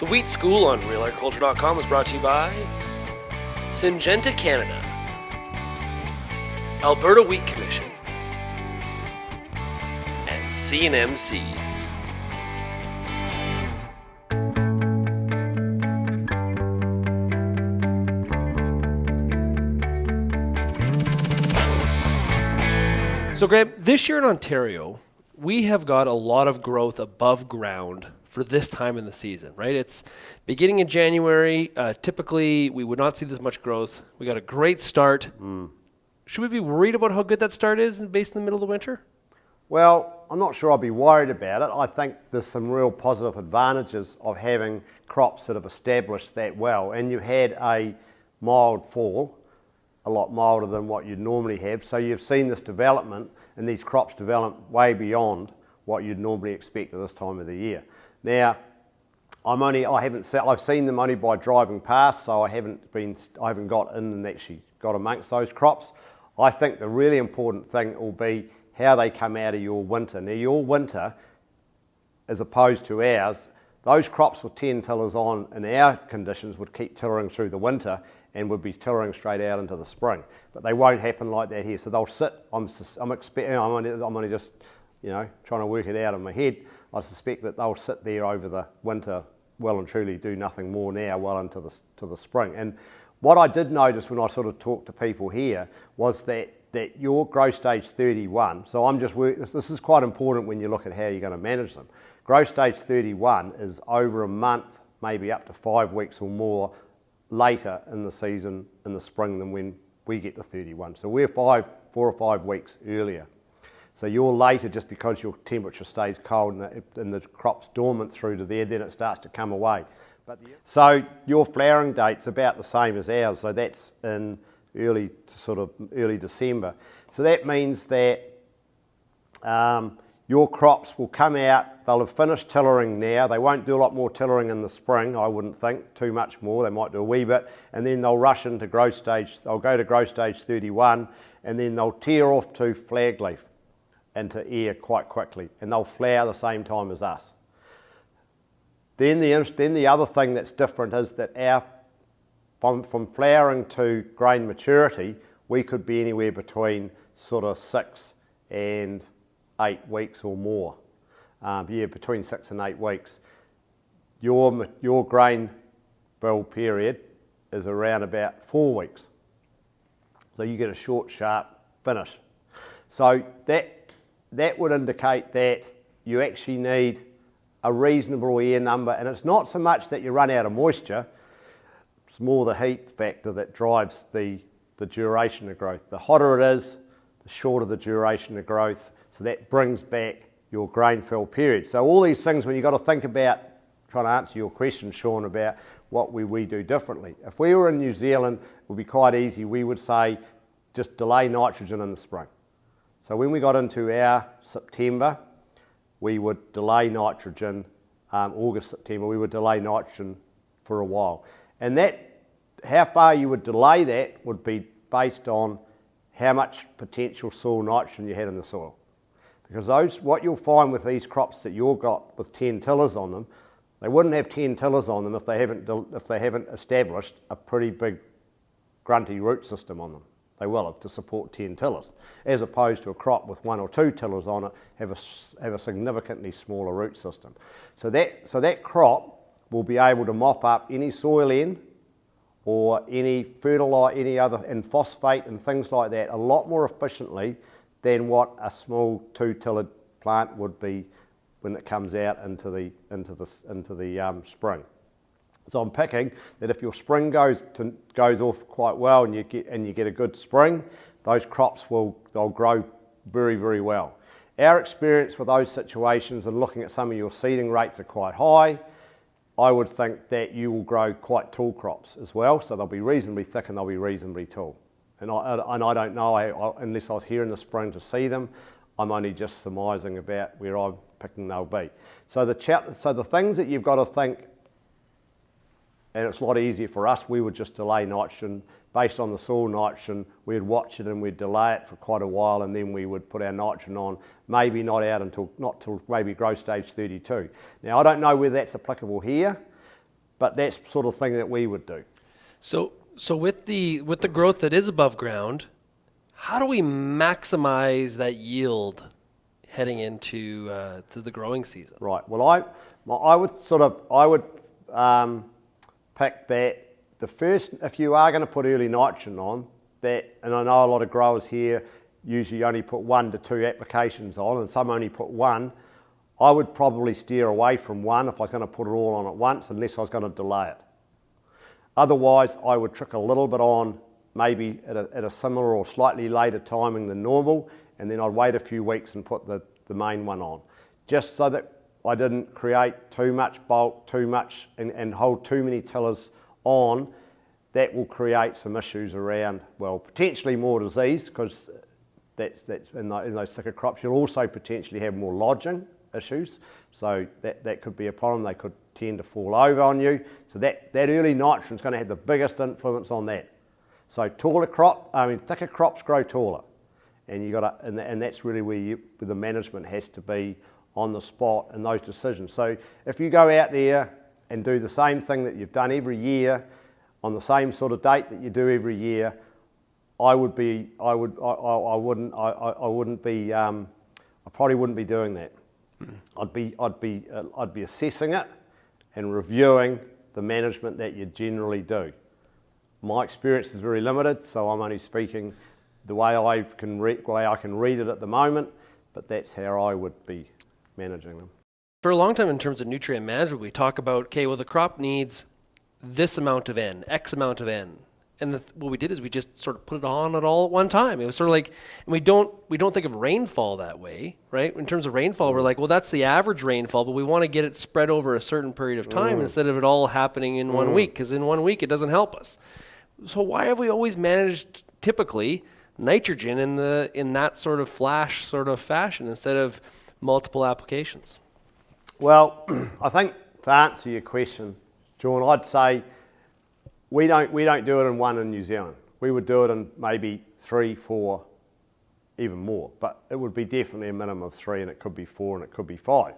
Wheat School on RealAgriculture.com is brought to you by Syngenta Canada, Alberta Wheat Commission, and C&M Seeds. So Graeme, this year in Ontario, we have got a lot of growth above ground for this time in the season, right? It's beginning in January. Typically, we would not see this much growth. We got a great start. Should we be worried about how good that start is based in the middle of the winter? Well, I'm not sure I'll be worried about it. I think there's some real positive advantages of having crops that have established that well. And you had a mild fall, a lot milder than what you'd normally have. So you've seen this development and these crops develop way beyond what you'd normally expect at this time of the year. Now, I've seen them only by driving past, so I haven't got in and actually got amongst those crops. I think the really important thing will be how they come out of your winter. Now, your winter, as opposed to ours, those crops with 10 tillers on in our conditions would keep tillering through the winter and would be tillering straight out into the spring. But they won't happen like that here. So they'll sit, I'm only just, trying to work it out in my head. I suspect that they'll sit there over the winter well and truly do nothing more now well into the spring. And what I did notice when I sort of talked to people here was that your growth stage 31, so this is quite important when you look at how you're going to manage them. Growth stage 31 is over a month, maybe up to 5 weeks or more later in the season in the spring than when we get to 31. So we're 4 or 5 weeks earlier. So you're later just because your temperature stays cold and the crop's dormant through to there, then it starts to come away. So your flowering date's about the same as ours, so that's in early December. So that means that your crops will come out, they'll have finished tillering now, they won't do a lot more tillering in the spring, I wouldn't think, too much more, they might do a wee bit, and then they'll rush into growth stage, they'll go to growth stage 31, and then they'll tear off to flag leaf into air quite quickly, and they'll flower the same time as us. Then the other thing that's different is that from flowering to grain maturity, we could be anywhere between sort of 6 and 8 weeks or more. Between 6 and 8 weeks. Your grain fill period is around about 4 weeks. So you get a short, sharp finish. So that would indicate that you actually need a reasonable air number, and it's not so much that you run out of moisture, it's more the heat factor that drives the duration of growth. The hotter it is, the shorter the duration of growth, so that brings back your grain fill period. So all these things, when you've got to think about trying to answer your question, Sean, about what we do differently. If we were in New Zealand, it would be quite easy. We would say just delay nitrogen in the spring. So when we got into our September, we would delay nitrogen, August, September, we would delay nitrogen for a while. And how far you would delay that would be based on how much potential soil nitrogen you had in the soil. Because what you'll find with these crops that you've got with 10 tillers on them, they wouldn't have 10 tillers on them if they haven't established a pretty big grunty root system on them. They will have to support 10 tillers, as opposed to a crop with 1 or 2 tillers on it have a significantly smaller root system. So that crop will be able to mop up any soil in or any fertilizer, and phosphate and things like that a lot more efficiently than what a small 2-tillered plant would be when it comes out into the spring. So I'm picking that if your spring goes off quite well and you get a good spring, those crops they'll grow very, very well. Our experience with those situations and looking at some of your seeding rates are quite high. I would think that you will grow quite tall crops as well, so they'll be reasonably thick and they'll be reasonably tall. And I don't know, unless I was here in the spring to see them, I'm only just surmising about where I'm picking they'll be. So the things that you've got to think, and it's a lot easier for us, we would just delay nitrogen based on the soil nitrogen. We'd watch it and we'd delay it for quite a while, and then we would put our nitrogen on, maybe not till maybe growth stage 32. Now I don't know whether that's applicable here, But that's the sort of thing that we would do. So with the growth that is above ground, how do we maximize that yield heading into to the growing season? Right. Well, I would pick that the first, if you are going to put early nitrogen on that, and I know a lot of growers here usually only put 1 to 2 applications on, and some only put 1. I would probably steer away from 1 if I was going to put it all on at once, unless I was going to delay it. Otherwise, I would trick a little bit on, maybe at a similar or slightly later timing than normal, and then I'd wait a few weeks and put the main one on, just so that I didn't create too much bulk, and hold too many tillers on. That will create some issues around, well, potentially more disease, because that's in those thicker crops. You'll also potentially have more lodging issues, so that could be a problem. They could tend to fall over on you. So that early nitrogen is going to have the biggest influence on that. So thicker crops grow taller, and and that's really where the management has to be on the spot in those decisions. So if you go out there and do the same thing that you've done every year on the same sort of date that you do every year, I probably wouldn't be doing that. I'd be assessing it and reviewing the management that you generally do. My experience is very limited, so I'm only speaking the way I can read it at the moment, but that's how I would be managing them. For a long time in terms of nutrient management, we talk about, okay, well, the crop needs this amount of N, X amount of N. And what we did is we just sort of put it on at all at one time. It was sort of like, and we don't think of rainfall that way, right? In terms of rainfall, we're like, well, that's the average rainfall, but we want to get it spread over a certain period of time instead of it all happening in 1 week, because in 1 week it doesn't help us. So why have we always managed typically nitrogen in that sort of flash sort of fashion instead of multiple applications? Well, I think to answer your question, John, I'd say we don't do it in 1 in New Zealand. We would do it in maybe 3, 4, even more. But it would be definitely a minimum of 3, and it could be 4, and it could be 5.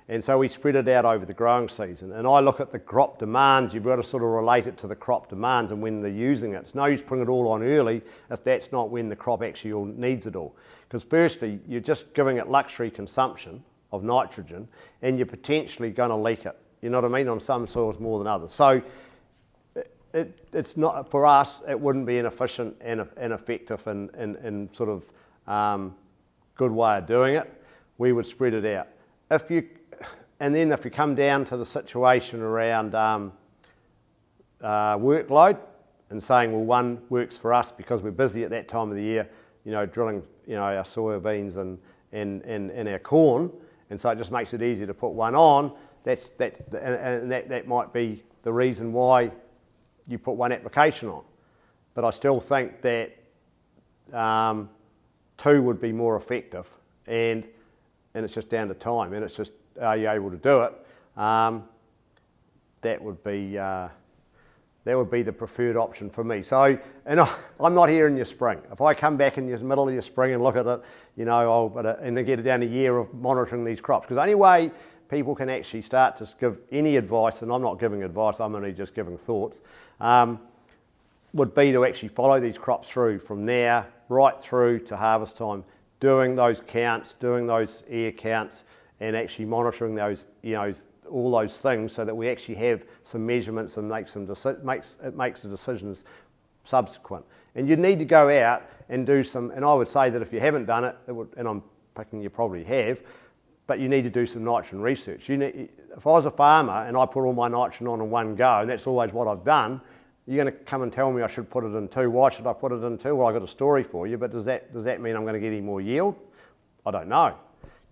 And so we spread it out over the growing season. And I look at the crop demands. You've got to sort of relate it to the crop demands and when they're using it. It's no use putting it all on early if that's not when the crop actually needs it all. Because firstly, you're just giving it luxury consumption of nitrogen, and you're potentially going to leak it. You know what I mean? On some soils more than others. So it's not, for us, it wouldn't be an efficient and effective and sort of good way of doing it. We would spread it out. And then if you come down to the situation around workload and saying, well, 1 works for us because we're busy at that time of the year, drilling, our soybeans and our corn, and so it just makes it easier to put 1 on. That might be the reason why you put 1 application on. But I still think that 2 would be more effective, and it's just down to time, and it's just, are you able to do it? That would be the preferred option for me. So, and I'm not here in your spring. If I come back in the middle of your spring and look at it, and then get it down a year of monitoring these crops, because the only way people can actually start to give any advice, and I'm not giving advice, I'm only just giving thoughts, would be to actually follow these crops through from now right through to harvest time, doing those counts, doing those air counts, and actually monitoring those, all those things, so that we actually have some measurements and makes the decisions subsequent. And you need to go out and do some, and I would say that if you haven't done it, and I'm picking you probably have, but you need to do some nitrogen research. If I was a farmer and I put all my nitrogen on in 1 go, and that's always what I've done, you're going to come and tell me I should put it in 2. Why should I put it in 2? Well, I've got a story for you, but does that mean I'm going to get any more yield? I don't know.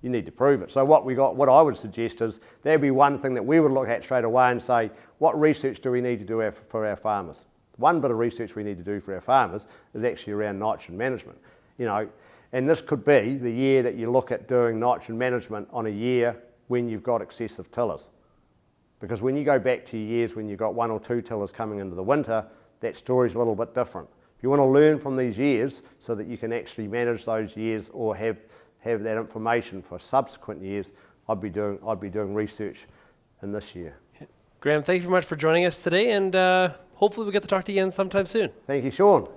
You need to prove it. So what I would suggest is there'd be one thing that we would look at straight away and say, what research do we need to do for our farmers? One bit of research we need to do for our farmers is actually around nitrogen management. And this could be the year that you look at doing nitrogen management on a year when you've got excessive tillers. Because when you go back to years when you've got 1 or 2 tillers coming into the winter, that story's a little bit different. If you want to learn from these years so that you can actually manage those years or have that information for subsequent years, I'd be doing research in this year. Graeme, thank you very much for joining us today, and hopefully we get to talk to you again sometime soon. Thank you, Sean.